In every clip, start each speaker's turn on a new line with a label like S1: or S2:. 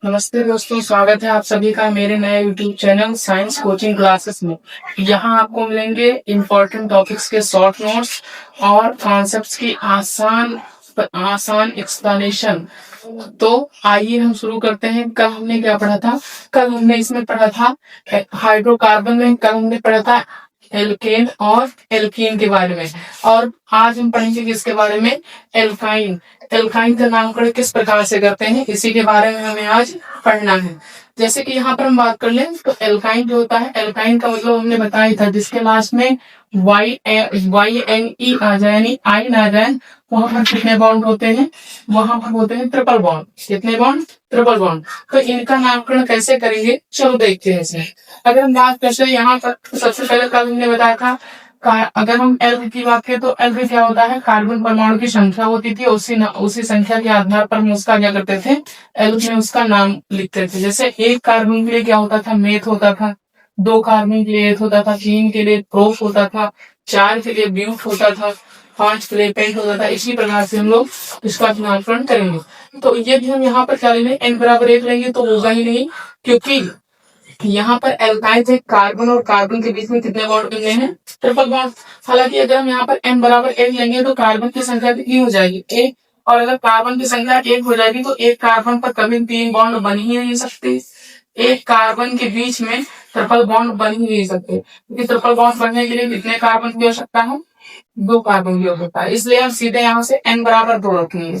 S1: नमस्ते दोस्तों, स्वागत है आप सभी का मेरे नए YouTube channel science coaching classes में। यहाँ आपको मिलेंगे इम्पोर्टेंट टॉपिक्स के शॉर्ट नोट्स और कॉन्सेप्ट्स की आसान एक्सप्लेनेशन। तो आइए हम शुरू करते हैं। कल हमने क्या पढ़ा था? कल हमने इसमें पढ़ा था हाइड्रोकार्बन में। कल हमने पढ़ा था एल्केन और एल्कीन के बारे में। और आज हम पढ़ेंगे किसके बारे में? एल्काइन। एल्काइन का नामकरण किस प्रकार से करते हैं, इसी के बारे में हमें आज पढ़ना है। जैसे कि यहाँ पर हम बात कर लें तो एल्काइन जो होता है, एल्काइन का मतलब हमने बताया था, जिसके लास्ट में YNE आ जाए, यानी आइन आ जाए, वहां पर कितने बॉन्ड होते हैं? वहां पर होते हैं ट्रिपल बॉन्ड। कितने बॉन्ड? Triple bond. तो इनका नामकरण कैसे करेंगे, चलो देखते हैं इसमें। अगर हम बात करते हैं यहाँ पर, सबसे पहले कल हमने बताया था, अगर हम एल की बात करें तो एल में क्या होता है? कार्बन परमाणु की संख्या होती थी, उसी संख्या के आधार पर हम उसका क्या करते थे? एल में उसका नाम लिखते थे। जैसे एक कार्बन के लिए क्या होता था? मेथ होता था। दो कार्बन के लिए एथ होता था। तीन के लिए प्रोप होता था। चार के लिए ब्यूट होता था। पांच के लिए पेंट होता था। इसी प्रकार से हम लोग इसका नामकरण करेंगे। तो ये भी हम यहाँ पर क्या लेंगे? एन बराबर एक लेंगे तो होगा ही नहीं, क्योंकि यहाँ पर एल्काइल है, कार्बन और कार्बन के बीच में कितने बॉन्ड बनने हैं? Triple bond. हालांकि अगर हम यहाँ पर n बराबर एक लेंगे तो कार्बन की संख्या कितनी हो जाएगी? एक। और अगर कार्बन की संख्या एक हो जाएगी तो एक कार्बन पर कभी तीन बॉन्ड बन ही नहीं सकते। एक कार्बन के बीच में ट्रिपल बॉन्ड बन ही नहीं सकते, क्योंकि ट्रिपल बॉन्ड बनने के लिए कितने कार्बन की आवश्यकता है? दो कार्बन की आवश्यकता है। इसलिए हम सीधे यहाँ से n बराबर दो रखेंगे।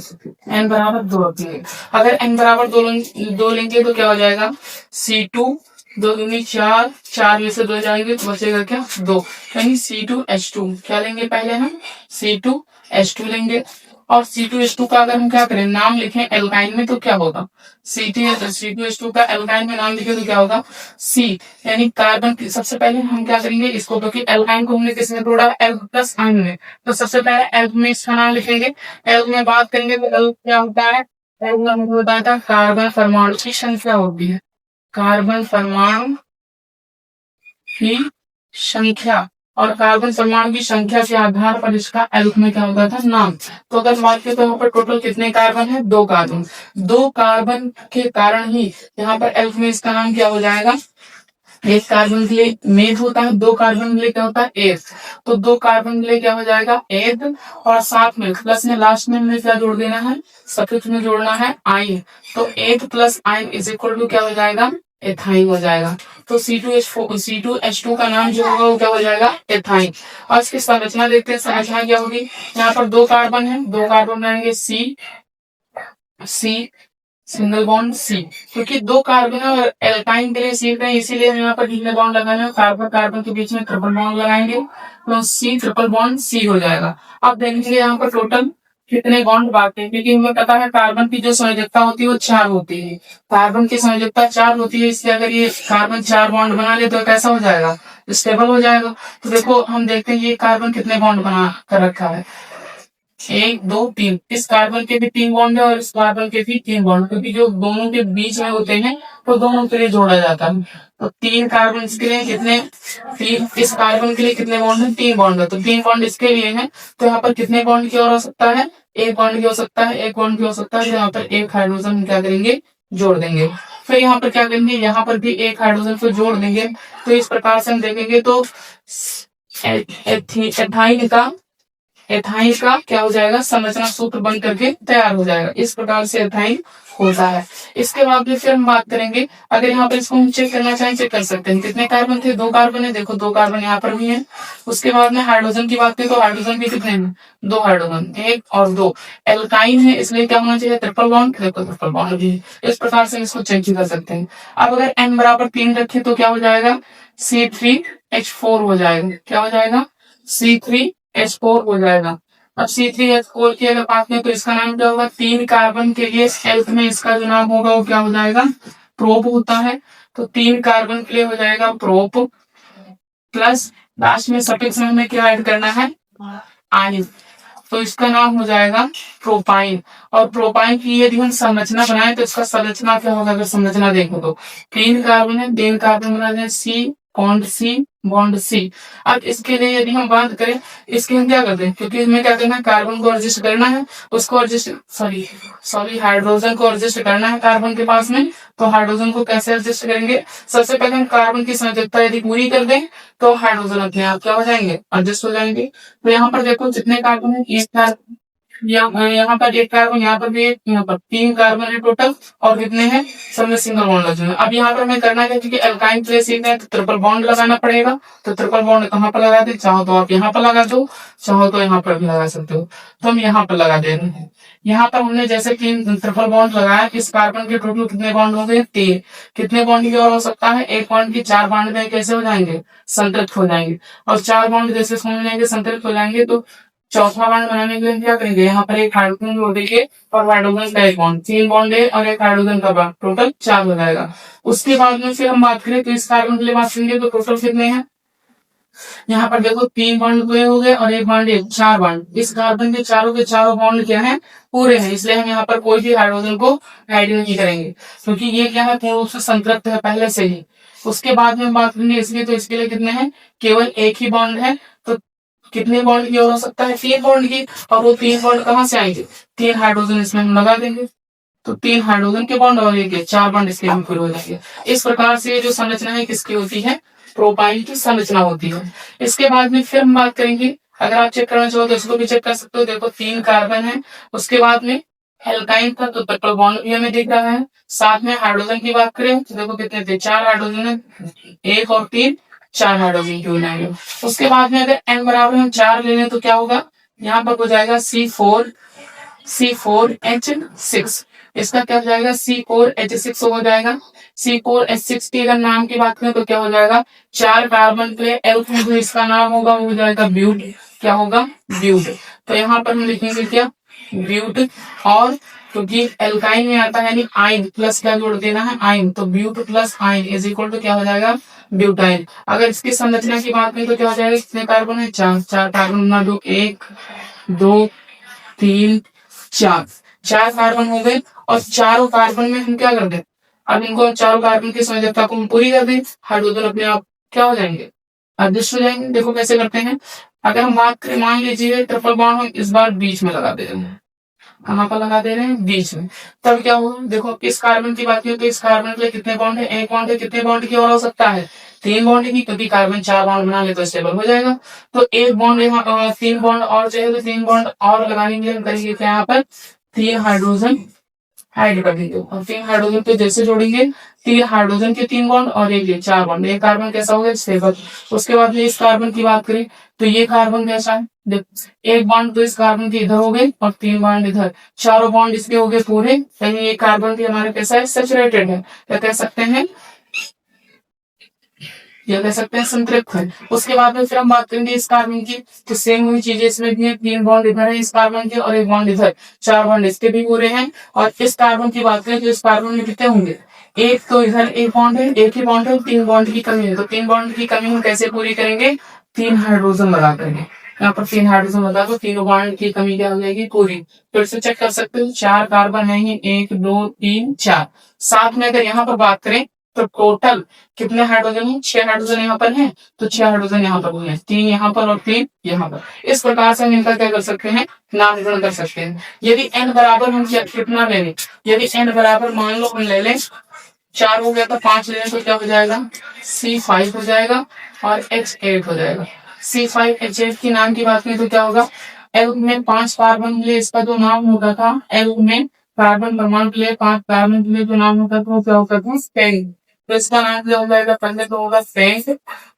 S1: n बराबर दो रखेंगे। अगर n बराबर दो लेंगे तो क्या हो जाएगा? C2, दो दूनी चार, चार में से दो जाएंगे तो बचेगा क्या? दो। यानी C2H2 क्या लेंगे? पहले हम C2H2 लेंगे। और C2H2 का अगर हम क्या करें, नाम लिखें एल्काइन में, तो क्या होगा? C2H2 का एल्काइन में नाम लिखे तो क्या होगा? C, यानी कार्बन की। सबसे पहले हम क्या करेंगे इसको, क्योंकि एल्काइन को हमने किसमें तोड़ा? एल प्लस आइन में। तो सबसे पहले एल में इसका नाम लिखेंगे। एल में बात करेंगे तो एल क्या होता है? एल में हमको बताया था कार्बन परमाणु की संख्या होती है। कार्बन परमाणु की संख्या, और कार्बन परमाणु की संख्या के आधार पर इसका एल्क में क्या होता था? नाम। तो अगर मान के, तो यहाँ पर टोटल कितने कार्बन है? दो कार्बन। दो कार्बन के कारण ही यहाँ पर एल्क में इसका नाम क्या हो जाएगा? एक कार्बन के लिए मेथ होता है, दो कार्बन के लिए क्या होता है? एथ। तो दो कार्बन के लिए क्या हो जाएगा? एथ। और साथ में प्लस में लास्ट में हमें क्या जोड़ देना है? सफिक्स में जोड़ना है आइन। तो एथ plus yne is equal to क्या हो जाएगा? एथाइन हो जाएगा। तो C2H2 का नाम जो होगा वो क्या हो जाएगा? एथाइन। और इसकी संरचना देखते हैं, संरचना क्या होगी? यहाँ पर दो कार्बन है, दो कार्बन रहेंगे C सिंगल बॉन्ड C, क्योंकि दो कार्बन है और एल्काइन के लिए सीख रहे हैं, इसीलिए हम यहाँ पर कितने बॉन्ड लगाने, कार्बन कार्बन के बीच में ट्रिपल बॉन्ड लगाएंगे तो C ट्रिपल बॉन्ड C हो जाएगा। अब देखेंगे यहाँ पर टोटल कितने बॉन्ड बाकी हैं, क्योंकि हमें पता है कार्बन की जो संयोजकता होती है वो चार होती है। कार्बन की संयोजकता चार होती है, इसलिए अगर ये कार्बन चार बॉन्ड बना ले तो कैसा हो जाएगा? स्टेबल हो जाएगा। तो देखो हम देखते हैं ये कार्बन कितने बॉन्ड बना कर रखा है? एक, दो, तीन। इस कार्बन के भी तीन बॉन्ड है और इस कार्बन के भी तीन बॉन्ड, क्योंकि जो दोनों के बीच में होते हैं तो दोनों के लिए जोड़ा जाता है। तो तीन कार्बन के लिए कितने? तीन। इस कार्बन के लिए कितने बॉन्ड है? तीन बॉन्ड है। तो तीन बॉन्ड इसके लिए है, तो यहाँ पर कितने बॉन्ड की और हो सकता है? एक बॉन्ड की हो सकता है, एक बॉन्ड की हो सकता है। तो यहाँ पर एक हाइड्रोजन क्या करेंगे? जोड़ देंगे। फिर यहाँ पर क्या करेंगे? यहाँ पर भी एक हाइड्रोजन को जोड़ देंगे। तो इस प्रकार से हम देखेंगे तो एथाइन का क्या हो जाएगा? संरचना सूत्र बन करके तैयार हो जाएगा। इस प्रकार से एथाइन होता है। इसके बाद में फिर हम बात करेंगे, अगर यहाँ पर इसको हम चेक करना चाहें, चेक कर सकते हैं। कितने कार्बन थे? दो कार्बन है, देखो दो कार्बन यहाँ पर भी है। उसके बाद में हाइड्रोजन की बात करें तो हाइड्रोजन भी कितने हैं? दो हाइड्रोजन, एक और दो। एल्काइन है, इसलिए क्या होना चाहिए? Triple bond. देखो ट्रिपल बॉन्ड भी। इस प्रकार से इसको चेक भी कर सकते हैं। अब अगर n बराबर तीन रखे तो क्या हो जाएगा? C3H4 हो जाएगा। क्या हो जाएगा? C3H4 हो जाएगा। अब C3H4 की अगर बात करें तो इसका नाम क्या होगा? तीन कार्बन के लिए हेल्थ में इसका जो नाम होगा वो क्या हो जाएगा? प्रोप होता है। तो तीन कार्बन के लिए हो जाएगा प्रोप, प्लस लास्ट में सफिक्स में हमें क्या ऐड करना है? आइन। तो इसका नाम हो जाएगा प्रोपाइन। और प्रोपाइन की यदि हम संरचना बनाए तो इसका संरचना क्या होगा? अगर संरचना देखो तो तीन कार्बन है, तीन कार्बन बना जाए C bond C bond C. अब इसके लिए यदि हम बात करें, इसके हम क्या करते हैं, क्योंकि इसमें क्या करना है, कार्बन को एडजस्ट करना है, उसको एडजस्ट सॉरी हाइड्रोजन को एडजस्ट करना है कार्बन के पास में। तो हाइड्रोजन को कैसे एडजस्ट करेंगे, सबसे पहले हम कार्बन की संयोजकता यदि पूरी कर दें तो हाइड्रोजन अपने आप क्या हो जाएंगे, एडजस्ट हो जाएंगे। तो यहाँ पर देखो कितने कार्बन है, एक कार्बन, यहाँ पर एक कार्बन, यहाँ पर भी एक, यहाँ पर 3 कार्बन है टोटल, और कितने हैं, सब में सिंगल बॉन्ड लगे हैं। अब यहाँ पर हमें करना है, क्योंकि एल्काइन प्लेस है तो ट्रिपल बॉन्ड लगाना पड़ेगा। तो ट्रिपल बॉन्ड कहाँ पर लगा दे, चाहो तो आप यहाँ पर लगा दो, चाहो तो यहाँ पर भी लगा सकते हो। तो हम यहाँ पर लगा दे रहे हैं। यहाँ पर हमने जैसे कि ट्रिपल बॉन्ड लगाया, इस कार्बन के टोटल कितने बॉन्ड हो गए, 3। कितने बॉन्ड की और हो सकता है, एक बॉन्ड की 4 बॉन्ड में कैसे हो जाएंगे, संतृप्त हो जाएंगे। और 4 बॉन्ड जैसे समझ जाएंगे संतृप्त हो जाएंगे, तो चौथा बॉन्ड बनाने के लिए क्या करेंगे, यहाँ पर एक हाइड्रोजन जोड़ देंगे और हाइड्रोजन का एक बॉन्ड, 3 बॉन्ड है और एक हाइड्रोजन का बॉन्ड, टोटल 4 हो जाएगा। उसके बाद में फिर हम बात करें तो इस कार्बन के लिए बात करेंगे तो टोटल कितने हैं, यहाँ पर देखो 3 बॉन्ड पूरे हो गए और एक बॉन्ड, 4 बॉन्ड। इस कार्बन के चारों बॉन्ड क्या है, पूरे हैं, इसलिए हम यहाँ पर कोई भी हाइड्रोजन को ऐड नहीं करेंगे, क्योंकि ये क्या है, पूर्ण रूप से संतृप्त है पहले से ही। उसके बाद में बात करेंगे इसलिए, तो इसके लिए कितने हैं, केवल एक ही बॉन्ड है। तो कितने बॉन्ड की और हो सकता है, 3 बॉन्ड की। और वो 3 बॉन्ड कहाँ से आएंगे, 3 हाइड्रोजन इसमें हम लगा देंगे, तो 3 हाइड्रोजन के बॉन्ड और एक 4 बॉन्ड इसके हम पूरे हो जाएंगे। इस प्रकार से जो संरचना है किसकी होती है, प्रोपाइन की संरचना होती है। इसके बाद में फिर हम बात करेंगे, अगर आप चेक करना चाहो तो इसको भी चेक कर सकते हो। देखो 3 कार्बन है, उसके बाद में एल्काइन का तो ट्रिपल बॉन्ड भी हमें दिख रहा है। साथ में हाइड्रोजन की बात करें तो देखो कितने थे, 4 हाइड्रोजन है, 1 और 3, 4 हाइड्रोजन की हो जाएंगे। उसके बाद में अगर n बराबर हम 4 ले लें तो क्या होगा, यहाँ पर हो जाएगा C4H6। इसका क्या हो जाएगा, C4H6 हो जाएगा। C4H6 की अगर नाम की बात करें तो क्या हो जाएगा, 4 कार्बन पे एल्क में जो इसका नाम होगा वो हो जाएगा ब्यूट। क्या होगा, ब्यूट। तो यहाँ पर हम लिखेंगे क्या, ब्यूट। और क्योंकि एल्काइन में आता है यानी आइन प्लस क्या जोड़ देना है, आइन, तो but plus yne is equal to क्या हो जाएगा, ब्यूटाइन। अगर इसकी संरचना की बात करें तो क्या हो जाएगा, कितने कार्बन है, 4 कार्बन बना दो, 1 2 3 4 कार्बन हो गए। और चारों कार्बन में हम क्या कर दें, अब इनको चारों कार्बन की संयोजकता को हम पूरी कर दें, हाइड्रोजन अपने आप क्या हो जाएंगे, एडजस्ट हो जाएंगे। देखो कैसे करते हैं, अगर हम बात करें, मान लीजिए ट्रिपल बॉन्ड हम इस बार बीच में लगा दे रहे हैं, कहाँ पर लगा दे रहे हैं, बीच में। तब क्या होगा, देखो इस कार्बन की बात करें तो इस कार्बन के लिए कितने बॉन्ड है, एक बॉन्ड है, कितने बॉन्ड की और हो सकता है, 3 बॉन्ड की, क्योंकि कार्बन 4 बॉन्ड बना ले तो स्टेबल हो जाएगा। तो एक बॉन्ड यहाँ 3 बॉन्ड और चाहिए, तो 3 बॉन्ड और लगाने के लिए हम करेंगे क्या, यहाँ पर 3 हाइड्रोजन ऐड कर देंगे। और 3 हाइड्रोजन पे जैसे जोड़ेंगे, 3 हाइड्रोजन के 3 बॉन्ड और एक 4 बॉन्ड, एक कार्बन कैसा हो गया, स्टेबल। उसके बाद में इस कार्बन की बात करें तो ये कार्बन कैसा है, देख एक बॉन्ड तो इस कार्बन के इधर हो गए और 3 बॉन्ड इधर, चारों बॉन्ड इसके हो गए पूरे, यानी ये कार्बन भी हमारे कैसा है, सैचुरेटेड है, क्या कह सकते हैं, या कह सकते हैं संतृप्त है। उसके बाद में फिर हम बात करेंगे इस कार्बन की, तो सेम हुई चीजें इसमें भी है, 3 बॉन्ड इधर है इस कार्बन के और एक बॉन्ड इधर, 4 बॉन्ड इसके भी पूरे हैं। और इस कार्बन की बात करें तो इस कार्बन में कितने होंगे, एक तो इधर एक बॉन्ड है, एक ही बॉन्ड है, 3 बॉन्ड की कमी है। तो 3 बॉन्ड की कमी हम कैसे पूरी करेंगे, 3 हाइड्रोजन लगा करेंगे, यहाँ पर 3 हाइड्रोजन लगा तो तीनों बॉन्ड की कमी क्या हो जाएगी, पूरी। फिर से चेक कर सकते हो, 4 कार्बन है, 1 2 3 4। साथ में अगर यहाँ पर बात करें तो टोटल कितने हाइड्रोजन है, 6 हाइड्रोजन यहाँ पर है, तो 6 हाइड्रोजन यहाँ पर हुए, 3 यहाँ पर और 3 यहाँ पर। इस प्रकार से हम इनका क्या कर सकते हैं, नामकरण कर सकते हैं। यदि n बराबर हम कितना ले लें, यदि n बराबर मान लो हम ले लें 4 हो गया तो 5 ले लें तो क्या हो जाएगा, C5 हो जाएगा और H8 हो जाएगा। C5H8 की नाम की बात करें तो क्या होगा, एल में 5 कार्बन के लिए इसका जो नाम होता था, एल में कार्बन परमाणु के लिए 5 कार्बन के लिए जो नाम होता था वो क्या होता था, स्पेन। तो इसका नाम क्या हो जाएगा, पहले तो होगा स्पेन,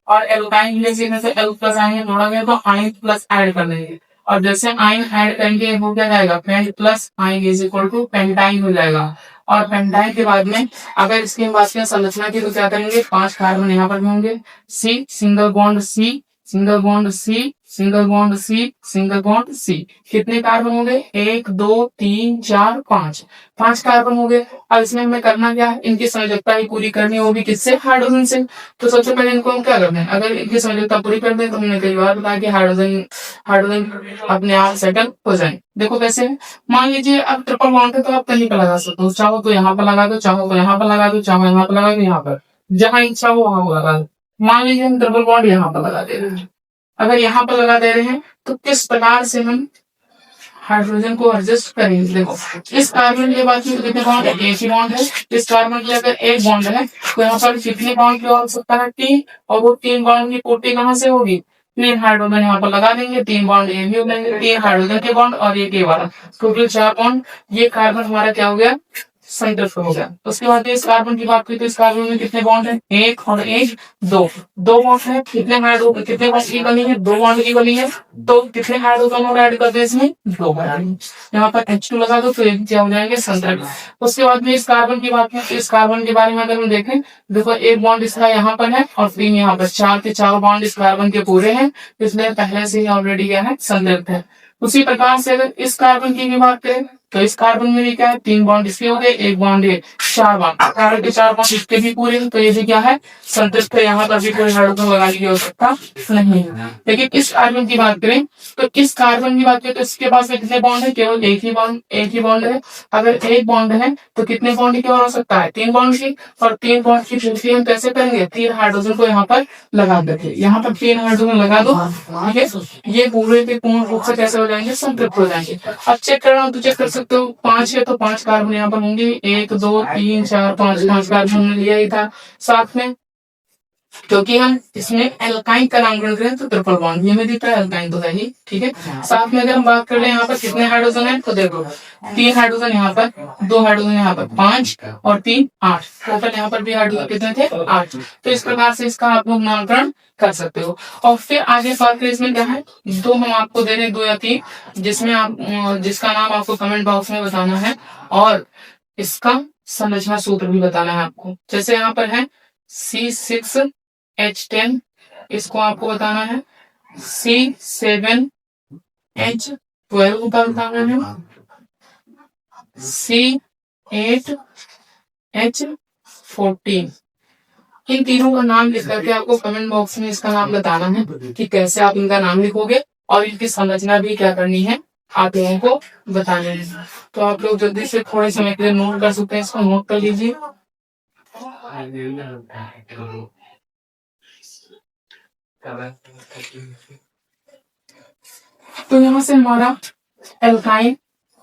S1: और एल्काइन के लिए जैसे एल प्लस आइन जोड़ा गया तो आइन प्लस ऐड कर देंगे, और जैसे आइन ऐड करेंगे वो क्या जाएगा, pent plus yne is equal to pentyne हो जाएगा। और पेंटाइन के बाद में अगर इसकी बात करें संरचना की तो क्या करेंगे, 5 कार्बन यहाँ पर भी होंगे, C single bond C single bond C single bond C single bond C. कितने कार्बन हो गए, 1 2 3 4 5, 5 कार्बन हो गए। अब इसमें हमें करना क्या है, इनकी संयोजकता ही पूरी करनी होगी, किससे, हाइड्रोजन से। तो सबसे पहले इनको हम क्या करते हैं, अगर इनकी संयोजकता पूरी कर दें तो हमने कई बार बताया कि हाइड्रोजन हाइड्रोजन अपने आप सेटल हो जाए। देखो कैसे, मान लीजिए अब ट्रिपल बॉन्ड है तो आप कहीं पर लगा सकते हो, चाहो तो यहाँ पर लगा दो, चाहो तो यहाँ पर लगा दो, चाहो यहाँ पर लगा दो, यहाँ पर जहां इच्छा हो वहां लगा दो। मान लीजिए हम ट्रिपल बॉन्ड यहाँ पर लगा दे रहे हैं। अगर यहाँ पर लगा दे रहे हैं तो किस प्रकार से हम हाइड्रोजन को एडजस्ट करेंगे। देखो इस कार्बन के बाद में कितने बॉन्ड है, एक ही बॉन्ड है। इस कार्बन के अगर एक बॉन्ड है तो यहाँ पर कितने बॉन्ड की आवश्यकता है, 3, और वो 3 बॉन्ड की पूर्ति कहाँ से होगी, 3 हाइड्रोजन यहाँ पर लगा देंगे, 3 बॉन्ड ये भी हो जाएंगे, 3 हाइड्रोजन के बॉन्ड और एक ये वाला, टोटल 4 बॉन्ड। ये कार्बन हमारा क्या हो गया, संतृप्त हो गया। उसके बाद इस कार्बन की बात करें तो इस कार्बन में कितने बॉन्ड है, एक और एक, दो बॉन्ड है। कितने हाइड्रोजन, कितने बॉन्ड की बनी है, 2 बॉन्ड की बनी है। तो कितने हाइड्रोजन और ऐड करते हैं इसमें, 2 हाइड्रोजन। यहाँ पर H2 लगा दो तो एक क्या हो जाएंगे, संतृप्त। उसके बाद में इस कार्बन की बात करें तो इस कार्बन के बारे में अगर हम देखें, देखो एक बॉन्ड इसका यहाँ पर है और 3 यहाँ पर, 4 के 4 बॉन्ड इस कार्बन के पूरे हैं, इसलिए पहले से ही ऑलरेडी क्या है, संतृप्त है। उसी प्रकार से अगर इस कार्बन की भी बात करें तो इस कार्बन में भी क्या है, 3 बॉन्ड इसके हो गए, एक बॉन्ड है, 4 बॉन्ड, 4 के 4 बॉन्ड इसके भी पूरे हैं, तो ये भी क्या है, संतृप्त है। यहाँ पर भी कोई हाइड्रोजन लगाने की आवश्यकता नहीं है। लेकिन इस कार्बन की बात करें तो इस कार्बन की बात करें तो इसके पास में कितने बॉन्ड है, केवल एक ही बॉन्ड है। अगर एक बॉन्ड है तो कितने बॉन्ड की हो सकता है, 3 बॉन्ड की, और 3 बॉन्ड की पूर्ति हम कैसे करेंगे, 3 हाइड्रोजन को यहाँ पर लगा देते, यहाँ पर 3 हाइड्रोजन लगा दो, ठीक है। ये पूरे के पूर्ण रूप से कैसे हो जाएंगे, संतृप्त हो जाएंगे। अब चेक करना हो तो चेक कर सकते हो, 5 है तो 5 कार्बन यहाँ पर होंगे, 1 2 3 4 5 कार्बन हमने लिया ही था साथ में, क्योंकि हम इसमें एल्काइन का नामकरण करें तो ट्रिपल बॉन्ड, ये में दिखता है एल्काइन तो है ही, ठीक है। साथ में अगर हम बात कर ले यहाँ पर कितने हाइड्रोजन है तो देखो 3 हाइड्रोजन यहाँ पर, 2 हाइड्रोजन यहाँ पर, 5 और 3 8, टोटल यहाँ पर भी हाइड्रोजन कितने थे, 8। तो इस प्रकार से इसका आप लोग नामकरण कर सकते हो। और फिर आगे बात करें इसमें क्या है, 2 हम आपको दे रहे 2 या 3, जिसमें आप जिसका नाम आपको कमेंट बॉक्स में बताना है, और इसका संरचना सूत्र भी बताना है आपको। जैसे यहाँ पर है C6H10, इसको आपको बताना है C7H12 का बताना है, C8H14। इन तीनों का नाम लिख करके आपको कमेंट बॉक्स में इसका नाम बताना है कि कैसे आप इनका नाम लिखोगे, और इनकी संरचना भी क्या करनी है आप लोगों को बताना है। तो आप लोग जल्दी से थोड़े समय के लिए नोट कर सकते हैं, इसको नोट कर लीजिए। तो यहाँ से हमारा एल्काइन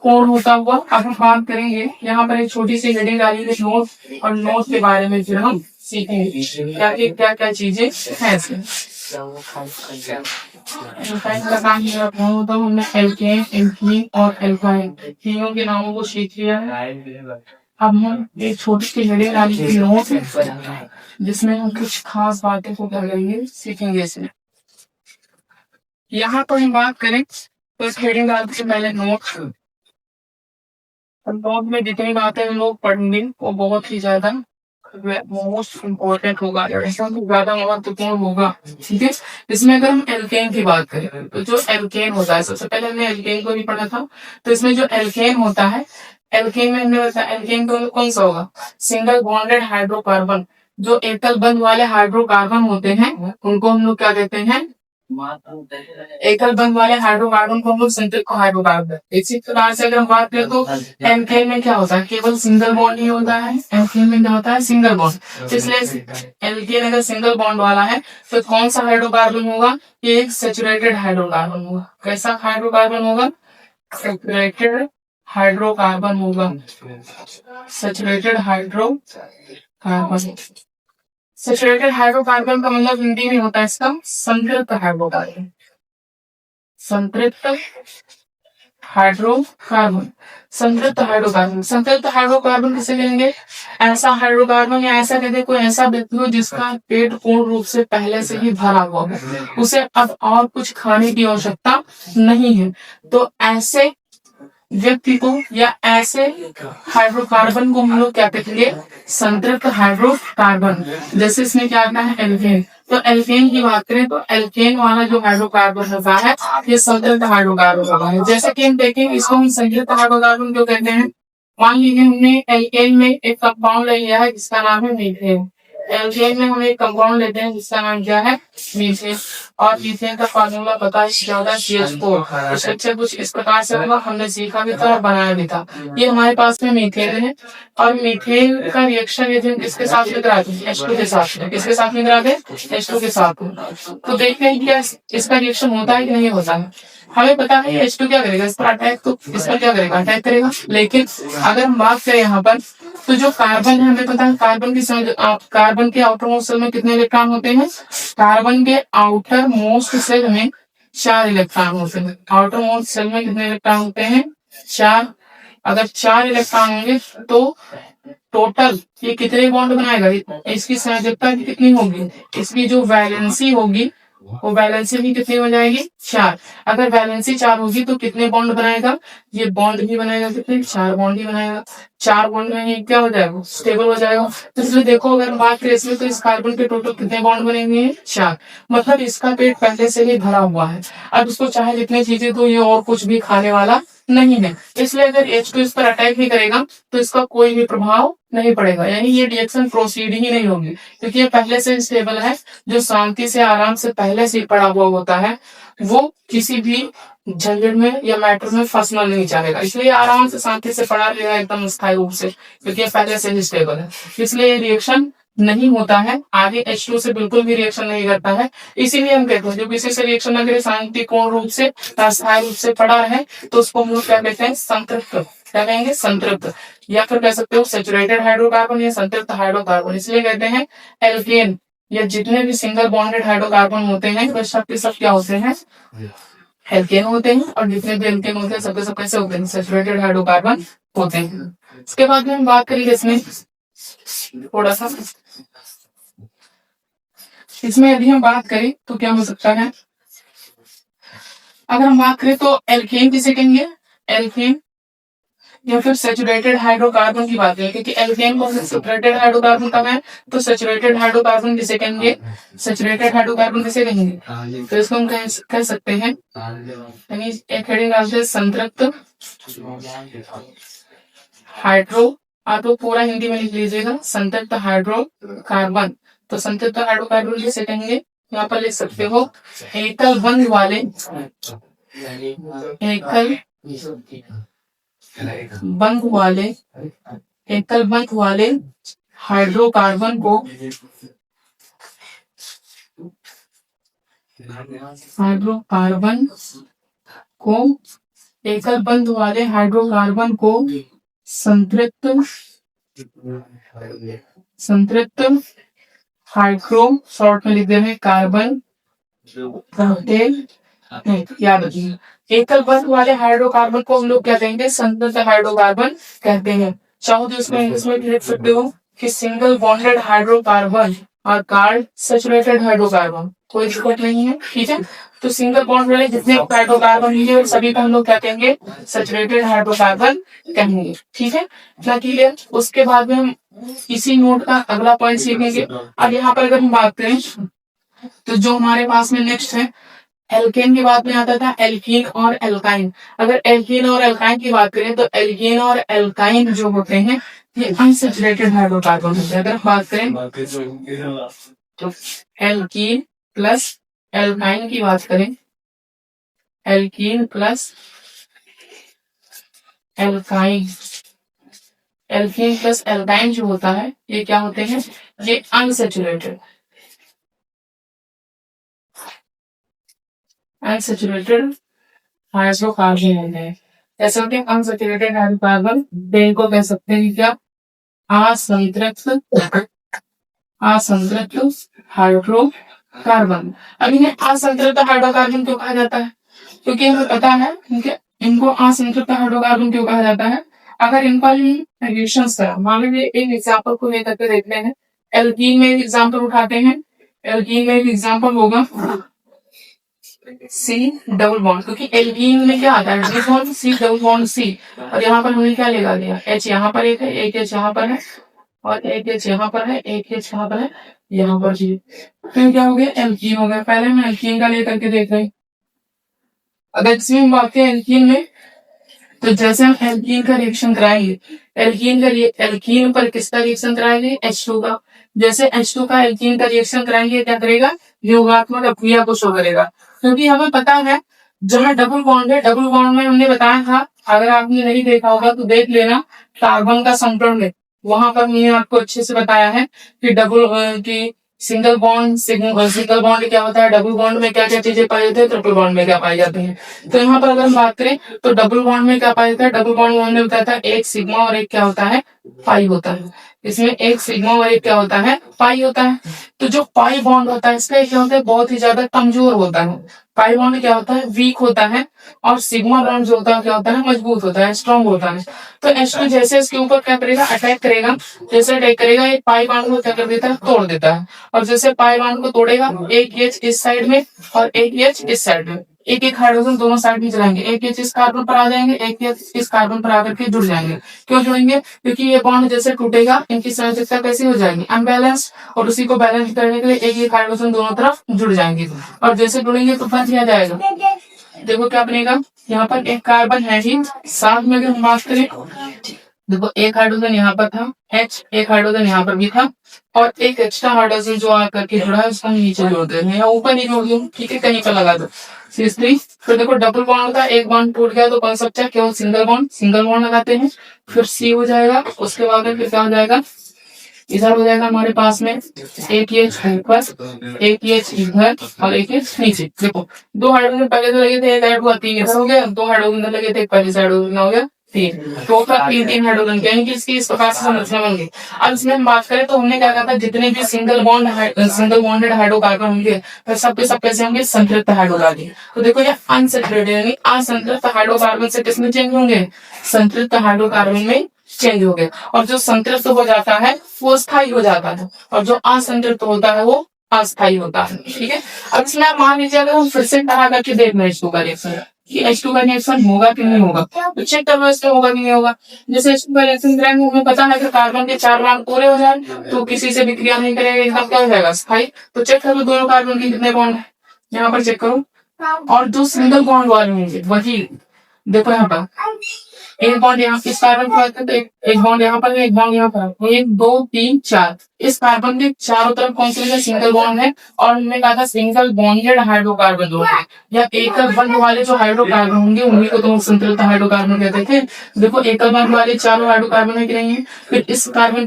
S1: कोण होता हुआ अब हम बात करेंगे। यहाँ पर एक छोटी सी हेडिंग डाली है नोट, और नोट के बारे में फिर हम सीखेंगे क्या क्या चीजें हैं। एल्काइन का नाम होता है, हमने एल्केन, एल्कीन और एल्काइन तीनों के नामों को सीख लिया है। अब हम एक छोटी सी हेडिंग डाली है नोट, जिसमें हम कुछ खास बातें को करेंगे, सीखेंगे इसमें। यहाँ पर हम बात करें तो इस हेडिंग डालने से पहले नोट में जितनी बातें हम लोग पढ़ेंगे वो बहुत ही ज्यादा मोस्ट इम्पोर्टेंट होगा, ज्यादा महत्वपूर्ण होगा, ठीक है। इसमें अगर हम एल्केन की बात करें तो जो एल्केन होता है, सबसे पहले हमने एल्केन को भी पढ़ा था, तो इसमें जो एल्केन होता है, एल्केन में हमने बताया एल्केन कौन सा होगा, सिंगल बॉन्डेड हाइड्रोकार्बन। जो एकल बंध वाले हाइड्रोकार्बन होते हैं उनको हम लोग क्या कहते हैं, एकल बंध वाले हाइड्रोकार्बन को हम लोग संतृप्त हाइड्रोकार्बन। इसी प्रकार से अगर हम बात करें तो एल्केन में क्या होता है, केवल सिंगल बॉन्ड ही होता है। एल्केन में क्या होता है, सिंगल बॉन्ड। इसलिए एल्केन अगर सिंगल बॉन्ड वाला है तो कौन सा हाइड्रोकार्बन होगा, ये एक सैचुरेटेड हाइड्रोकार्बन होगा। कैसा हाइड्रोकार्बन होगा, सैचुरेटेड हाइड्रोकार्बन होगा, सैचुरेटेड हाइड्रोकार्बन। सैचुरेटेड हाइड्रोकार्बन का मतलब हिंदी में होता है इसका संतृप्त हाइड्रोकार्बन, संतृप्त हाइड्रोकार्बन, संतृप्त हाइड्रोकार्बन। संतृप्त हाइड्रोकार्बन किसे कहेंगे, ऐसा हाइड्रोकार्बन या ऐसा कहते कोई ऐसा व्यक्ति हो जिसका पेट पूर्ण रूप से पहले से ही भरा हुआ हो, उसे अब और कुछ खाने की आवश्यकता नहीं है, तो ऐसे व्यक्ति को या ऐसे हाइड्रोकार्बन को हम लोग क्या कहेंगे, संतृप्त हाइड्रोकार्बन। जैसे इसमें क्या आता है एल्केन, तो एल्केन की बात करें तो एल्केन वाला जो हाइड्रोकार्बन होता है ये संतृप्त हाइड्रोकार्बन होता है। जैसे कि हम देखें इसको हम संतृप्त हाइड्रोकार्बन क्यों कहते हैं, मान लीजिए हमने एल्केन में एक कंपाउंड ले लिया है जिसका नाम है मीथेन, एल्केन में हम एक कंपाउंड लेते हैं जिसका नाम क्या है, मीथेन। और मीथेन का फार्मूला पता है, ज्यादा CH4। स्ट्रक्चर कुछ इस प्रकार से होगा, हमने सीखा भी था और बनाया भी था। ये हमारे पास में मीथेन है, और मीथेन का रिएक्शन यदि किसके साथ में कराते हैं, H2 के साथ में। किसके साथ में कराते हैं, H2 के साथ में। तो देखते हैं क्या इसका रिएक्शन होता है कि नहीं होता है। हमें पता है H2 क्या करेगा, इस पर अटैक, तो इस पर क्या करेगा, अटैक करेगा। लेकिन अगर हम बात करें यहाँ पर, तो जो कार्बन है, हमें पता है कार्बन के आउटर मोस्ट सेल में कितने इलेक्ट्रॉन होते हैं। कार्बन के आउटर मोस्ट सेल में 4 इलेक्ट्रॉन होते हैं। आउटर मोस्ट सेल में कितने इलेक्ट्रॉन होते हैं, 4। अगर 4 इलेक्ट्रॉन होंगे तो टोटल ये कितने बॉन्ड बनाएगा, इसकी संयोजकता कितनी होगी, इसकी जो वैलेंसी होगी वो वैलेंसी भी कितनी हो जाएगी, 4। अगर वैलेंसी 4 होगी तो कितने बॉन्ड बनाएगा, ये बॉन्ड भी बनाएगा, कितने, 4 बॉन्ड ही बनाएगा। 4 बॉन्ड में ये क्या हो जाएगा, स्टेबल हो जाएगा। तो इसलिए देखो, अगर हम बात करें इसमें, तो इस कार्बन के टोटल कितने बॉन्ड बने हुए हैं, 4। मतलब इसका पेट पहले से ही भरा हुआ है। अब इसको चाहे जितनी चीजें तो ये और कुछ भी खाने वाला नहीं है। इसलिए अगर H2 इस पर अटैक नहीं करेगा तो इसका कोई भी प्रभाव नहीं पड़ेगा, यानी ये रिएक्शन प्रोसीड ही नहीं होगी, क्योंकि ये पहले से स्टेबल है। जो शांति से आराम से पहले से पड़ा हुआ होता है वो किसी भी झंझट में या मैटर में फंसना नहीं चाहेगा, इसलिए आराम से शांति से पड़ा रहेगा एकदम स्थायी रूप से, क्योंकि ये पहले से ही स्टेबल है। इसलिए ये रिएक्शन नहीं होता है, आगे H2 से बिल्कुल भी रिएक्शन नहीं करता है। इसीलिए हम कहते हैं जो किसी से रिएक्शन न करे, शांतिपूर्ण रूप से अस्थायी रूप से पड़ा रहे, तो उसको हम लोग क्या कहते हैं, संतृप्त। क्या कहेंगे, संतृप्त। या फिर कह सकते हो सैचुरेटेड हाइड्रोकार्बन या संतृप्त हाइड्रोकार्बन। इसलिए कहते हैं एल्केन या जितने भी सिंगल बॉन्डेड हाइड्रोकार्बन होते हैं वे सब के सब क्या होते हैं, एल्केन होते हैं। और जितने भी एल्केन होते हैं सबके सब कैसे होते हैं, सैचुरेटेड हाइड्रोकार्बन होते हैं। इसके बाद में हम बात करेंगे इसमें थोड़ा सा, इसमें यदि हम बात करें तो क्या हो सकता है, अगर हम बात करें तो एल्केन किसे कहेंगे, एल्केन या फिर सैचुरेटेड हाइड्रोकार्बन की बात करें, क्योंकि एल्केन को सैचुरेटेड हाइड्रोकार्बन कहा है, तो सैचुरेटेड हाइड्रोकार्बन किसे कहेंगे, सैचुरेटेड हाइड्रोकार्बन किसे कहेंगे, तो इसको हम कह सकते हैं, यानी एक हेडिंग डालते हैं संतृप्त हाइड्रो, आप लोग पूरा हिंदी में लिख लीजिएगा, संतृप्त हाइड्रोकार्बन। तो संतृप्त हाइड्रोकार्बन किसे कहेंगे, यहाँ पर लिख सकते हो एकल बंध वाले, एकल बंध वाले, एकल बंध वाले हाइड्रोकार्बन को, हाइड्रोकार्बन को, एकल बंध वाले हाइड्रोकार्बन को संतृप्त हाइड्रो, शॉर्ट में लिख दे रहे कार्बन याद रखिए, एकल बंध वाले हाइड्रोकार्बन को हम लोग क्या कहेंगे, संतृप्त हाइड्रोकार्बन कहते हैं। चाहो तो इसमें इंग्लिश में लिख सकते हो कि सिंगल बॉन्डेड हाइड्रोकार्बन और कार्ड सैचुरेटेड हाइड्रोकार्बन, कोई दिक्कत नहीं है, ठीक है। तो सिंगल बॉन्ड वाले जितने हाइड्रोकार्बन है सभी का हम लोग क्या कहेंगे, सैचुरेटेड हाइड्रोकार्बन कहेंगे, ठीक है ना, क्लियर। उसके बाद में हम इसी नोट का अगला पॉइंट सीखेंगे। अब यहाँ पर अगर हम बात करें तो जो हमारे पास में नेक्स्ट है, एल्केन के बाद में आता था एल्कीन और एल्काइन। अगर एल्कीन और एल्काइन की बात करें तो एल्कीन और एल्काइन जो होते हैं ये अनसैचुरेटेड हाइड्रोकार्बन होते हैं। अगर बात करें तो एल्कीन प्लस एल्काइन की बात करें, alkene plus alkyne, alkene plus alkyne जो होता है ये क्या होते हैं, ये अनसैचुरेटेड हाइड्रोकार्बन होते हैं। जैसे होते हैं अनसैचुरेटेड हाइड्रोकार्बन, को कह सकते हैं क्या, असंतृप्त हाइड्रोकार्बन। अब इन्हें असंतृप्त हाइड्रोकार्बन क्यों कहा जाता है, क्योंकि हमें पता है इनको असंतृप्त हाइड्रोकार्बन क्यों कहा जाता है। अगर इनका रिएक्शन करा, मान लीजिए एक एग्जाम्पल को लेकर के देखते हैं, एल्कीन में एग्जाम्पल उठाते हैं, एल्कीन में एग्जाम्पल होगा सी डबल बॉन्ड, क्योंकि एल्कीन में क्या आता है, D bond C double bond C, और यहाँ पर हमने क्या लगा दिया, एच यहाँ पर एक है, एक एच यहाँ पर है, और एक एच यहाँ पर है, एक एच यहाँ पर है, यहाँ पर जी, फिर क्या हो गया, एल्कीन हो गया। पहले हम एल्कीन का लेकर के देख रहे हैं। अगर इसमें हम बात करें एल्कीन में, तो जैसे हम एल्कीन का रिएक्शन कराएंगे, एल्कीन पर किसका रिएक्शन कराएंगे, H2 का। जैसे H2 का एल्कीन का रिएक्शन कराएंगे, क्या करेगा, योगात्मक अभिक्रिया को शो करेगा। क्योंकि हमें पता है जहां डबल बॉन्ड है, डबल बॉन्ड में हमने बताया था, अगर आपने नहीं देखा होगा तो देख लेना, कार्बन का संकरण में, वहां पर मैंने आपको अच्छे से बताया है कि कि सिंगल बॉन्ड क्या होता है, डबल बॉन्ड में क्या क्या चीजें पाई जाती है, ट्रिपल बॉन्ड में क्या पाई जाती है। तो यहाँ पर अगर हम बात करें तो डबल बॉन्ड में क्या पाया जाता है, डबल बॉन्ड में हमने बताया था एक सिग्मा और एक क्या होता है, पाई होता है। इसमें एक सिग्मा और एक क्या होता है, पाई होता है। तो जो पाई बॉन्ड होता है इसका क्या होता है, बहुत ही ज्यादा कमजोर होता है। पाई बॉन्ड क्या होता है, वीक होता है। और सिग्मा बॉन्ड जो होता है क्या होता है, मजबूत होता है, स्ट्रॉन्ग होता है। तो H2 जैसे इसके ऊपर क्या करेगा, अटैक करेगा। जैसे अटैक करेगा, एक पाई बॉन्ड को क्या कर देता है, तोड़ देता है। और जैसे पाई बॉन्ड को तोड़ेगा, एक एच इस साइड में और एक एच इस साइड में, एक एक हाइड्रोजन दोनों साइड में चलाएंगे, एक एच इस कार्बन पर आ जाएंगे, एक एच इस कार्बन पर आकर के जुड़ जाएंगे। क्यों जुड़ेंगे, क्योंकि ये बॉन्ड जैसे टूटेगा इनकी संरचना कैसी हो जाएगी, अनबैलेंस। और उसी को बैलेंस करने के लिए एक एक हाइड्रोजन दोनों तरफ जुड़ जाएंगे। और जैसे जुड़ेंगे तो बन क्या जाएगा, देखो क्या बनेगा, यहाँ पर एक कार्बन है ही, साथ में अगर हम बात करें, देखो एक हाइड्रोजन यहाँ पर था, H, एक हाइड्रोजन यहाँ पर भी था, और एक एक्स्ट्रा हाइड्रोजन जो आकर के जुड़ा है उसको हम नीचे जोड़ देंगे या ऊपर नहीं जोड़ दूँ, ठीक है, कहीं पर लगा दो C3। फिर देखो डबल बॉन्ड था, एक बॉन्ड टूट गया तो कौन सा बचा, केवल सिंगल बॉन्ड लगाते हैं। फिर C हो जाएगा, उसके बाद में फिर क्या हो जाएगा, इधर हो जाएगा हमारे पास में एक एच ऊपर, एक एच इधर और एक एच नीचे। देखो दो हाइड्रोजन पहले तो लगे थे, एक ऐड हुआ, तीन इधर हो गया, दो हाइड्रोजन लगे थे, पहले से हाइड्रोजन हो गया तीन, टोटल तीन हाइड्रोजन के, यानी कि इसकी इस प्रकार से संरचना बन गई। अब इसमें हम बात करें तो हमने क्या कहा था, जितने भी सिंगल बॉन्डेड हाइड्रोकार्बन होंगे फिर सब के सब कैसे होंगे, संतृप्त हाइड्रोकार्बन। तो देखो ये अनसैचुरेटेड यानी असंतृप्त हाइड्रोकार्बन से किसमें चेंज होंगे, संतृप्त हाइड्रोकार्बन में चेंज हो गए। और जो संतृप्त हो जाता है वो स्थायी हो जाता है, और जो असंतृप्त होता है वो अस्थायी होता है, ठीक है। अब इसमें आप मान लीजिए अगर हम फिर से कहा करके देखना H2 का रिएक्शन कि H2 का रिएक्शन होगा कि नहीं होगा, तो चेक करना इसमें होगा कि नहीं होगा। जैसे H2 का रिएक्शन करेंगे, हमें पता है कि कार्बन के 4 बॉन्ड पूरे हो जाए तो किसी से भी क्रिया नहीं करेगा, एकदम क्या हो जाएगा, स्थायी। तो चेक करो दोनों कार्बन के कितने बॉन्ड है, यहाँ पर चेक करो। और जो सिंगल बॉन्ड वाले होंगे वही, देखो यहाँ पर एक बॉन्ड यहाँ, इस कार्बन को तो एक बॉन्ड यहाँ पर, एक बॉन्ड यहाँ पर, 1 2 3 4, इस कार्बन के चारों तरफ कौन से सिंगल बॉन्ड है। और हमने कहा था सिंगल बॉन्डेड हाइड्रोकार्बन जो है या एकल बंध वाले जो हाइड्रोकार्बन होंगे उन्हीं को तो संतृप्त हाइड्रोकार्बन कहते थे। देखो एकल बंध वाले चारों हाइड्रोकार्बन है कि नहीं है। फिर इस कार्बन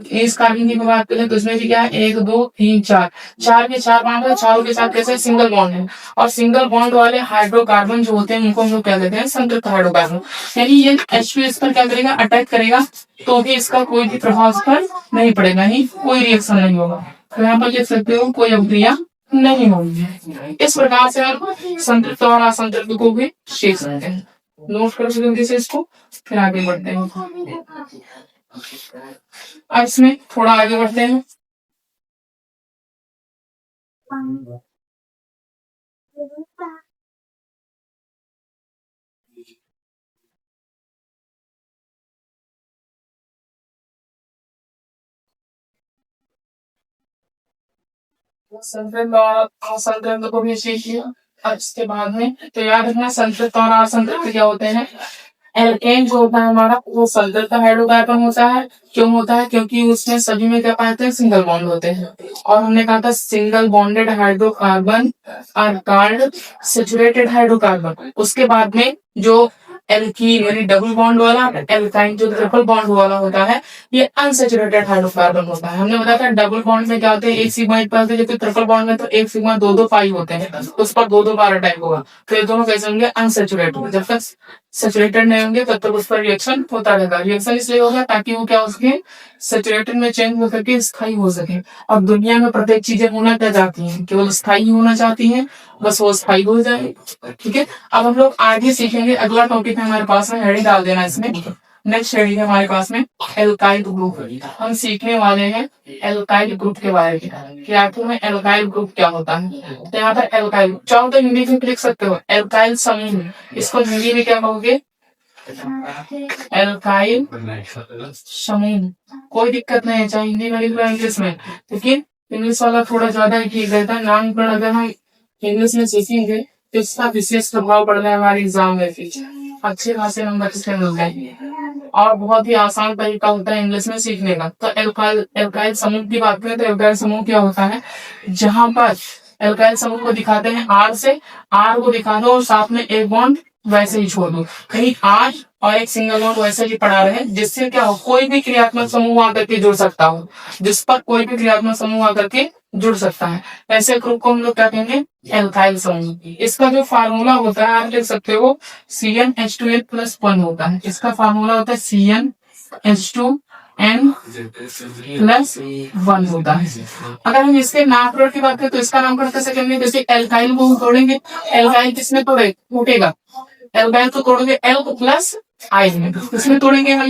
S1: की बात करें तो इसमें भी क्या है, 1 2 3 4, चार के चार बॉन्ड है, चारों के साथ कैसे सिंगल बॉन्ड है। और सिंगल बॉन्ड वाले हाइड्रोकार्बन जो होते हैं उनको हम लोग क्या कहते हैं, संतृप्त हाइड्रोकार्बन। यानी ये H2 इस पर क्या करेगा, अटैक करेगा, तो भी इसका कोई भी प्रभाव इस पर नहीं पड़ेगा, नहीं कोई रिएक्शन नहीं होगा। तो यहाँ पर लिख सकते हो कोई अभिक्रिया नहीं होगी। इस प्रकार से आप संतृप्त और असंतृप्त को भी सीख सकते हैं। नोट कर जल्दी से इसको, फिर आगे बढ़ते हैं। अब इसमें थोड़ा आगे बढ़ते हैं। संतृप्त और असंतृप्त को भी सीखिए। अब इसके बाद में तो याद रखना संतृप्त और असंतृप्त क्या होते हैं। एल्केन जो होता है हमारा वो संतृप्त हाइड्रोकार्बन होता है। क्यों होता है, क्योंकि उसमें सभी में क्या पाते हैं, सिंगल बॉन्ड होते हैं। और हमने कहा था single bonded hydrocarbon are called saturated hydrocarbon. उसके बाद में जो एल्कीन यानी डबल बॉन्ड वाला, एल्काइन जो ट्रिपल बॉन्ड वाला होता है, ये अनसैचुरेटेड हाइड्रोकार्बन होता है। हमने बताया था डबल बॉन्ड में क्या होते हैं, एक सिग्मा एक पास, जबकि ट्रिपल बॉन्ड में तो एक सिग्मा दो दो पाई होते हैं, तो उस पर दो दो बार अटैक होगा। तो ये दोनों कैसे होंगे, अनसैचुरेटेड। जब तक सैचुरेटेड नहीं होंगे तब तक उस पर रिएक्शन होता रहेगा। रिएक्शन इसलिए होगा ताकि वो क्या हो सके, सैचुरेटेड में चेंज हो सके, स्थायी हो सके। अब दुनिया में प्रत्येक चीजें होना क्या चाहती हैं, केवल स्थायी होना चाहती हैं, बस वो स्थायी हो जाए, ठीक है। अब हम लोग आगे सीखेंगे, अगला टॉपिक है हमारे पास में, हेडिंग डाल देना इसमें। नेक्स्ट हेडिंग है हमारे पास में एल्काइल ग्रुप। हम सीखने वाले हैं एल्काइल ग्रुप के बारे में कि आखिर में एल्काइल ग्रुप क्या होता है। तो यहाँ पर एल्काइल चाहो तो हिंदी में लिख सकते हो, एल्काइल समूह, इसको हिंदी में क्या कहोगे, एल्काइल समूह। कोई दिक्कत नहीं है, चाहे हिंदी में लिख लो इंग्लिश में, लेकिन इंग्लिश वाला थोड़ा ज्यादा ही ठीक रहता है। नामकरण अगर हम इंग्लिश में सीखेंगे तो इसका विशेष प्रभाव पड़ रहा है हमारे एग्जाम में। अच्छे खासे नंबर इसके मिल गए। और बहुत ही आसान तरीका होता है इंग्लिश में सीखने का। तो एल्काइल एल्काइल समूह की बात करें तो एल्काइल समूह क्या होता है, जहां पर एल्काइल समूह को दिखाते हैं आर से, आर को दिखा दो और साथ में एक बॉन्ड वैसे ही छोड़ दो, कहीं आर और एक सिंगल बॉन्ड वैसे ही पड़ा रहे, जिससे क्या हो, कोई भी क्रियात्मक समूह आकर के जुड़ सकता हो, जिस पर कोई भी क्रियात्मक समूह आकर के जुड़ सकता है। ऐसे ग्रुप को हम लोग क्या कहेंगे, एल्काइल समूह। इसका जो फार्मूला होता है आप देख सकते हो, CnH2n+1 होता है। इसका फार्मूला होता है CnH2n+1 होता है। अगर हम इसके नामकरण की बात करें तो इसका नामकरण कैसे करेंगे, जैसे एल्काइल को तोड़ेंगे, एल्काइल किसमें टूटेगा, एल्काइल को तोड़ेंगे एल प्लस आई में, किसमें तोड़ेंगे हम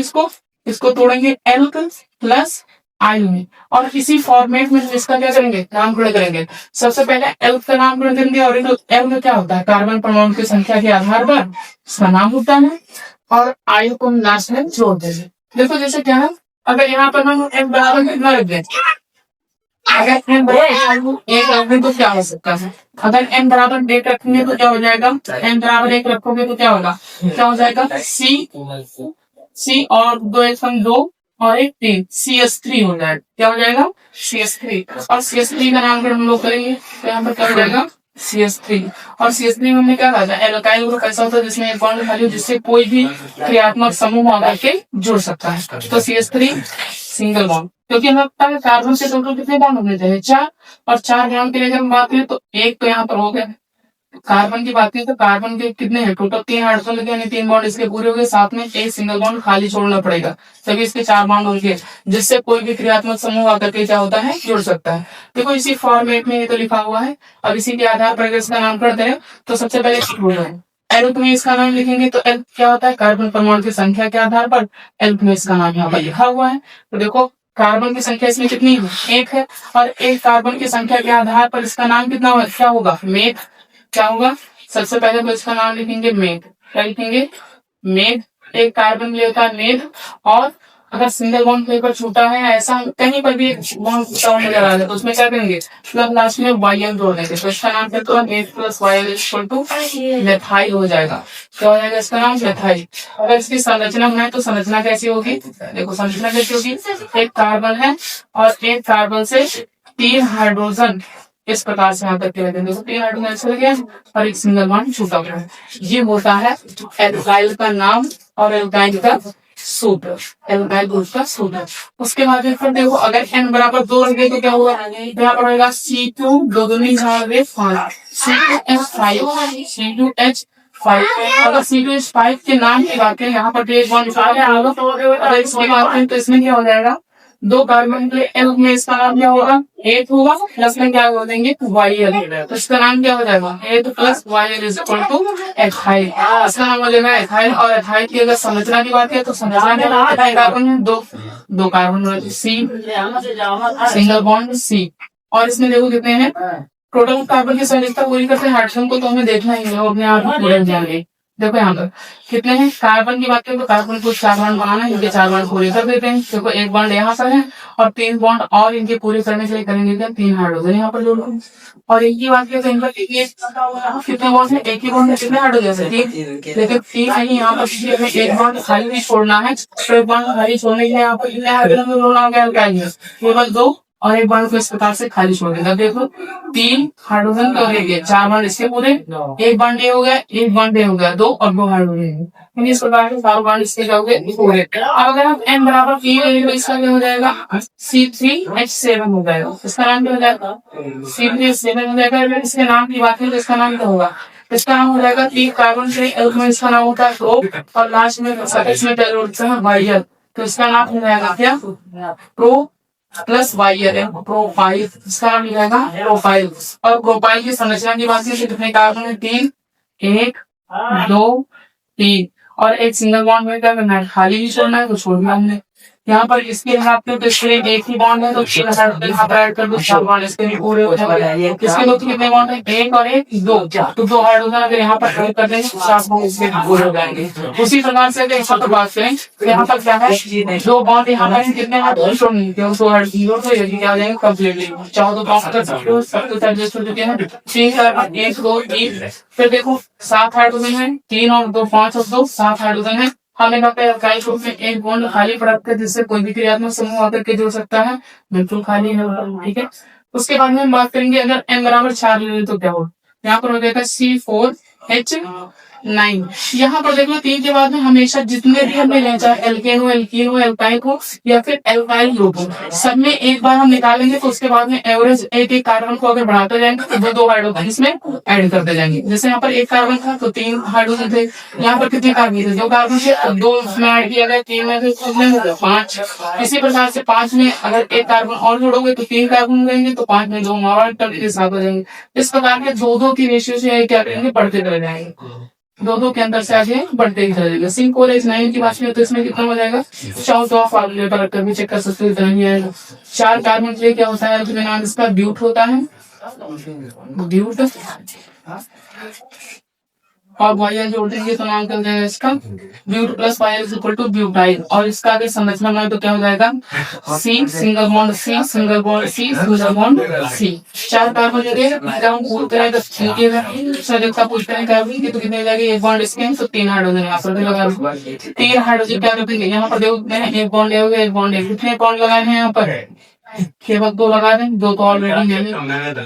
S1: इसको तोड़ेंगे एल प्लस आई में। और इसी फॉर्मेट में इसका क्या करेंगे, नामकरण करेंगे। सबसे पहले एल का नामकरण करेंगे, और एल में क्या होता है, कार्बन परमाणु की संख्या के आधार पर इसका नाम होता है, और आई को हम लास्ट में जोड़ देंगे। देखो जैसे क्या है, अगर यहाँ पर हम एम बराबर कितना रख दें, अगर एम बराबर 1 रख दें तो क्या हो सकता है, अगर एम बराबर 1 रखेंगे तो क्या हो जाएगा, एम बराबर 1 रखोगे तो क्या होगा, क्या हो जाएगा, सी और 2 और 1 3, CS3 हो जाएगा। क्या हो जाएगा, CS3। और CS3 का नामकरण हम लोग करेंगे तो यहाँ पर क्या हो जाएगा, CS3। और CS3 में हमने क्या कहा था, एल्काइल ग्रुप ऐसा होता है जिसमें एक बॉन्ड खाली हो, जिससे कोई भी क्रियात्मक समूह आकर के जुड़ सकता है। तो CS3 सिंगल बॉन्ड, क्योंकि हमें पता है कार्बन से टोटल कितने बॉन्ड होने चाहिए, 4, और 4 बॉन्ड के लिए अगर हम बात करें तो एक तो यहाँ पर हो गया। कार्बन की बात करें तो कार्बन के कितने हैं टोटल, 3 हाइड्रोजन लगे, यानी 3 बॉन्ड इसके पूरे हो गए, साथ में एक सिंगल बॉन्ड खाली छोड़ना पड़ेगा, तभी इसके 4 बॉन्ड होंगे, जिससे कोई भी क्रियात्मक समूह आकर के क्या होता है, जुड़ सकता है। देखो इसी फॉर्मेट में ये तो लिखा हुआ है। अब इसी के आधार पर इसका नाम करते हैं, तो सबसे पहले एल में इसका नाम लिखेंगे, तो एल क्या होता है, कार्बन परमाणु की संख्या के आधार पर एल में इसका नाम यहाँ पर लिखा हुआ है। तो देखो कार्बन की संख्या इसमें कितनी है, 1 है, और एक कार्बन की संख्या के आधार पर इसका नाम कितना होगा, क्या होगा, मेघ। क्या होगा, सबसे पहले तो इसका नाम लिखेंगे मेघ। क्या लिखेंगे, मेघ। एक कार्बन लेता है मेघ, और अगर सिंगल बॉन्ड कहीं पर छूटा है, ऐसा कहीं पर भी एक बॉन्ड छूटा हुआ नजर आ जाए तो उसमें क्या करेंगे, प्लस लास्ट में YL जोड़ देंगे, तो इसका नाम क्या होगा, मेघ plus YL equal two methyl हो जाएगा। क्या हो जाएगा, इसका नाम मेथाइल। अगर इसकी संरचना बनाए तो संरचना कैसी होगी, देखो संरचना कैसी होगी, एक कार्बन है और एक कार्बन से 3 हाइड्रोजन इस प्रकार से यहाँ तक के लगेंगे, देखो 3 हाइड्रोजन ऐसे लगे और एक सिंगल बॉन्ड छूटा हुआ है। ये होता है एल्काइल का नाम और एल्काइल का सूत्र, एल्काइल ग्रुप का सूत्र। उसके बाद फिर देखो अगर n बराबर 2 रखे तो क्या होगा, यहाँ पर होगा C2 2 दूनी 4 5, C2H5, C2H5। अगर C2H5 के नाम की बात करें, यहाँ पर एक बॉन्ड उठा गया होगा, और इसकी बात करें तो इसमें क्या हो जाएगा, 2 कार्बन के एल में इसका नाम क्या होगा, 8 होगा, प्लस में क्या बोलेंगे, YL, तो इसका नाम क्या हो जाएगा, 8 plus YL is equal to ethyl. इसका नाम हो जाएगा एथाइल। और एथाइल की अगर संरचना की बात करें तो संरचना के कार्बन में दो carbon, C single bond C, और इसमें देखो कितने हैं टोटल कार्बन की संरचना पूरी करते हैं, हाइड्रोजन को तो हमें देखना ही है, वो अपने आप ही पूरे जाएंगे। देखो यहाँ पर कितने हैं, कार्बन की बात करें तो कार्बन को 4 बॉन्ड बनाना है, इनके 4 बॉन्ड पूरे कर देते हैं। देखो एक बॉन्ड यहाँ पर है और 3 बॉन्ड और इनके पूरे करने के लिए करेंगे 3 हाइड्रोजन यहाँ पर जोड़ देंगे। और एक ही बात करें तो इनका कितने बॉन्ड है, एक ही बॉन्ड में कितने हाइड्रोजन है, 3, लेकिन 3 नहीं, यहाँ पर हमें एक बॉन्ड खाली नहीं छोड़ना है, तो एक बॉन्ड खाली छोड़ने के लिए यहाँ पर कितने हाइड्रोजन जोड़ना होगा, केवल 2, और एक बॉन्ड को इस प्रकार से खाली छोड़ देगा। देखो 3 हाइड्रोजन तो हो 4 बॉन्ड इसके पूरे, एक बॉन्ड ये हो गया, एक बॉन्ड ये हो गया, 2 और 2 हाइड्रोजन, इस प्रकार से 4 बॉन्ड इसके हो गए पूरे। अब अगर हम n बराबर 3 ले तो इसका क्या हो जाएगा, C3H7 हो जाएगा। इसका नाम क्या हो जाएगा, C3H7 हो जाएगा। अगर इसके नाम की बात करें तो इसका नाम क्या होगा, इसका नाम हो जाएगा 3 कार्बन से एल में इसका नाम होता है प्रो, और लास्ट में सफिक्स में टेल होता है YL, तो इसका नाम हो जाएगा क्या, प्रो प्लस YL है, प्रोफाइल। इसका नाम लिखेगा प्रोफाइल। और प्रोफाइल की संरचना की बात करें तो कितने कार्बन है, 3, 1 2 3, और एक सिंगल बॉन्ड में क्या करना है, खाली ही छोड़ना है, तो छोड़ दिया हमने। यहाँ पर इसके हाथ में तो इसके एक ही बॉन्ड है तो 3 हाइड्रोजन यहाँ पर ऐड कर दो, 4 बॉन्ड इसके लिए पूरे हो जाएंगे। इसके दो कितने बॉन्ड है, एक और एक दो, तो 2 हाइड्रोजन अगर यहाँ पर ऐड कर देंगे 4 बॉन्ड इसके पूरे हो जाएंगे। उसी प्रकार से अगर यहाँ पर बात करें तो यहाँ पर क्या है, 2 बॉन्ड यहाँ पर कितने हाइड्रोजन नहीं थे, 2 हाइड्रोजन तो यदि क्या हो जाएंगे कम्प्लीटली, चाहो तो बॉन्ड कर सकते हो, सब कुछ एडजस्ट हो चुके हैं। 1 2 3, फिर देखो 7 हाइड्रोजन है, 3 और 2 5 और 2 7 हाइड्रोजन है। हमें कहते हैं अल्काइल ग्रुप में एक बॉन्ड खाली पड़ा है जिससे कोई भी क्रियात्मक समूह आकर के जुड़ सकता है, बिल्कुल खाली है, ठीक है। उसके बाद में हम बात करेंगे अगर n बराबर 4 ले तो क्या हो, यहाँ पर हो जाएगा C4H9। यहाँ पर देखो 3 के बाद में हमेशा जितने भी हमें लें, चाहे एल्केन हो, एल्कीन हो, एल्काइल हो या फिर एल्काइल ग्रुप हो, सब में एक बार हम निकालेंगे तो उसके बाद में एवरेज एक एक कार्बन को अगर बढ़ाते जाएंगे तो 2 हाइड्रोजन इसमें ऐड करते जाएंगे। जैसे यहाँ पर 1 कार्बन था तो 3 हाइड्रोजन थे, यहाँ पर कितने कार्बन थे, 2 कार्बन थे, 2 इसमें ऐड किया गया, 3 में थे 5। इसी प्रकार से 5 में अगर 1 कार्बन और जोड़ोगे तो 3 कार्बन हो जाएंगे, तो 5 में 2 और के साथ हो जाएंगे। इस प्रकार के 2-2 की रेशियो से क्या करेंगे, बढ़ते चले जाएंगे, 2-2 के अंदर से आगे बढ़ते ही चलेगा। C4H9 की बात करें तो इसमें कितना हो जाएगा, चाहो तो आप फार्मूले पर रखकर भी चेक कर सकते हो, इतना ही आएगा। 4 कार्बन के लिए क्या होता है, नाम इसका ब्यूट होता है, ब्यूट, और वायल जोड़ देंगे तो नाम कर जाएगा इसका but plus yl is equal to butyl. और इसका आगे संरचना में तो क्या हो जाएगा, C single bond C single bond C single bond C. 4 carbon जो है हम पूछते हैं सजगता पूछते हैं कार्बन की तो कितने जाएंगे, 1 बॉन्ड इसके तो 3 हाइड्रोजन यहाँ पर लगा लो, 3 हाइड्रोजन क्या रखेंगे, यहाँ पर देखो मैंने 1 बॉन्ड ले, 1 बॉन्ड ले, कितने बॉन्ड लगाए हैं यहाँ पर, केवल 2 लगा दें, 2 तो ऑलरेडी है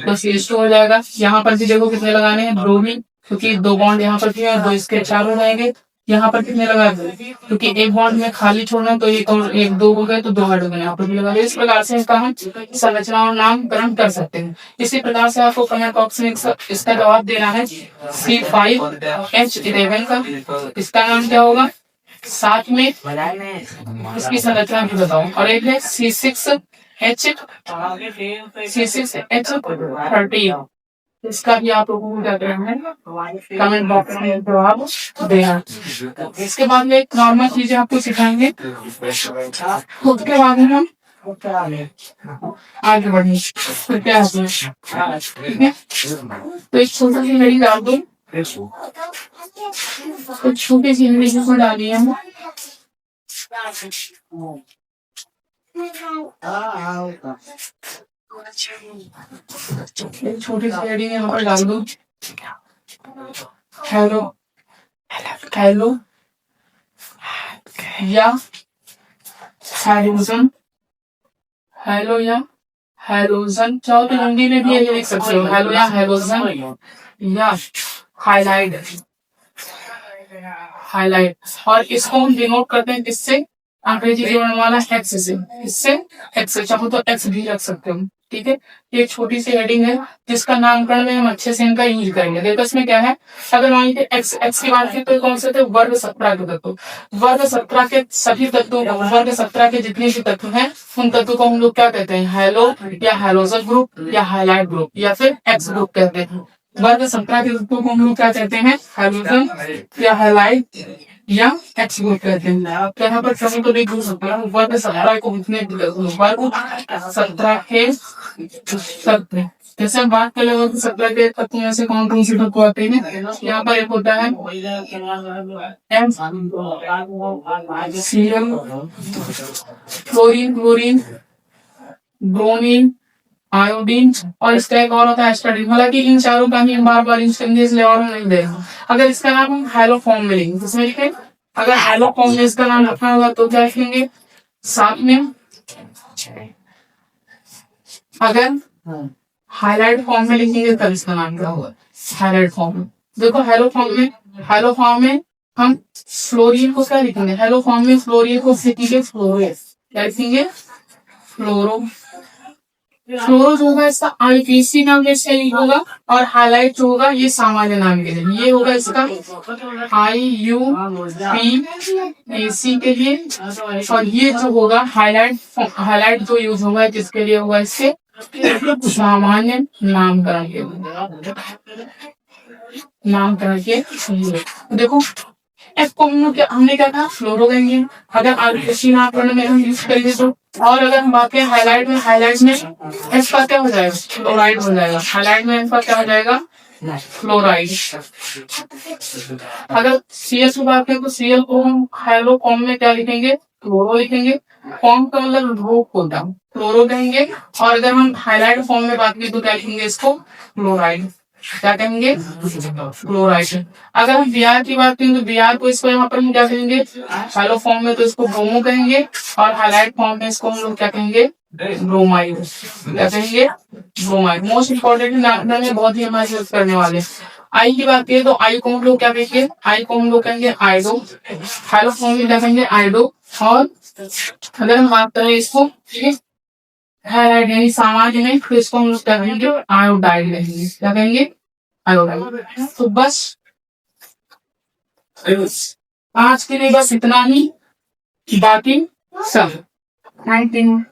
S1: तो C2 हो जाएगा। यहाँ पर भी देखो कितने लगाने हैं, ब्रोमीन, क्योंकि 2 बॉन्ड यहाँ पर किया, 2 इसके 4 हो जाएंगे। यहाँ पर कितने लगा दो, क्योंकि 1 बॉन्ड में खाली छोड़ना तो 1 और 1 2 हो गए तो 2 हाइड्रोजन यहाँ पर भी लगा दो। इस प्रकार से इसका हम संरचना और नामकरण कर सकते हैं। इसी प्रकार से आपको कमेंट बॉक्स में इसका जवाब देना है C5H11 का, इसका नाम क्या होगा, साथ में इसकी संरचना भी बताओ। और एक है C6H13, इसका भी आप लोगों को क्या करना है, कमेंट बॉक्स में जवाब देना। इसके बाद में एक नॉर्मल चीजें आपको सिखाएंगे, उसके बाद में हम आगे बढ़ेंगे। तो क्या है, ठीक है, तो एक छोटा सी मेरी डाल दो, तो छोटी सी मेरी को डाली है हम, एक छोटी सी हेडिंग यहाँ पर डाल दो, हेलो हेलो या हाइड्रोजन, हेलो या हाइड्रोजन, चाहो तो हिंदी में भी यही लिख सकते हो, हेलो या हाइड्रोजन या हाईलाइट, हाईलाइट। और इसको हम डिनोट करते हैं किससे, अंग्रेजी जोड़ने वाला एक्स से, इससे एक्स, चाहो तो एक्स भी रख सकते हो, ठीक है। ये छोटी सी हेडिंग है जिसका नामकरण में हम अच्छे से इनका यूज करेंगे। देखो इसमें क्या है, अगर मान लीजिए एक्स एक्स की बात की तो कौन से थे, वर्ग 17 के तत्व, वर्ग 17 के सभी तत्वों को, वर्ग 17 के जितने भी तत्व हैं उन तत्वों को हम लोग क्या कहते हैं, हेलो या हाइड्रोजन ग्रुप या हाईलाइट ग्रुप या फिर एक्स ग्रुप कहते हैं। वर्ग 17 के तत्वों को हम लोग क्या कहते हैं, हाइड्रोजन या हाईलाइट या एक्स ग्रुप कहते हैं। तो यहाँ पर सभी को देख सकते हैं, वर्ग 17 को कितने वर्ग 17 के तत्व, जैसे हम बात कर रहे 17 के तत्व में से कौन कौन से तत्व आते हैं, यहाँ पर एक होता है CM, fluorine, chlorine, bromine, iodine, और इसका एक और होता है एस्टाडीन। हालांकि इन चारों का भी हम बार बार इसलिए और नहीं देंगे। अगर इसका नाम हम हैलो फॉर्म में लेंगे, जिसमें लिखे अगर हैलो फॉर्म में इसका नाम रखना होगा तो क्या लिखेंगे, साथ में अगर हाईलाइट फॉर्म में लिखेंगे तब इसका नाम क्या होगा, हाईलाइट फॉर्म में। देखो हेलो फॉर्म में हम फ्लोरीन को क्या लिखेंगे, हेलो फॉर्म में फ्लोरीन को लिखेंगे फ्लोरो, क्या लिखेंगे फ्लोरो। फ्लोरो जो होगा इसका आईपीसी नाम जैसे होगा, और हाईलाइट जो होगा ये सामान्य नाम के लिए, ये होगा इसका IUPAC के लिए, और ये जो होगा हाईलाइट जो यूज होगा किसके लिए होगा, इससे सामान्य नामकरण के लिए, नामकरण के लिए। देखो एफ को हमने क्या कहा, फ्लोरो कहेंगे अगर आर्टिफिशियल नामकरण में हम यूज करेंगे तो। और अगर हम बात करें हाईलाइट में, हाईलाइट में एफ का क्या हो जाएगा, फ्लोराइड हो जाएगा। हाईलाइट में एफ का क्या हो जाएगा, फ्लोराइड। अगर सीएस की बात करें तो सीएल को हम हाइड्रो फॉर्म में क्या लिखेंगे, क्लोरो लिखेंगे। फॉर्म का मतलब रूप होता है, क्लोरो कहेंगे। और अगर हम हाइलाइट फॉर्म में बात करें तो क्या लिखेंगे इसको, क्लोराइड। क्या कहेंगे, क्लोराइड। अगर हम बीआर की बात करें तो बीआर को इसको यहाँ पर हम क्या कहेंगे, हेलो फॉर्म में तो इसको ब्रोमो कहेंगे। और हाइलाइट फॉर्म में इसको हम लोग क्या कहेंगे, ब्रोमाइड। क्या कहेंगे, ब्रोमाइड। मोस्ट इंपॉर्टेंट नाम में बहुत ही हमारे यूज करने वाले। आई की बात करें तो आई को हम लोग क्या कहेंगे, आई को हम लोग कहेंगे आइडो। हेलो फॉर्म में क्या कहेंगे, आइडो। और अगर हम बात करें इसको हाइलाइट यानी सामान्य में, तो इसको हम लोग क्या कहेंगे, आयोडाइड कहेंगे। क्या कहेंगे, आयोडाइड। तो बस आज के लिए बस इतना ही, बाकी सब 19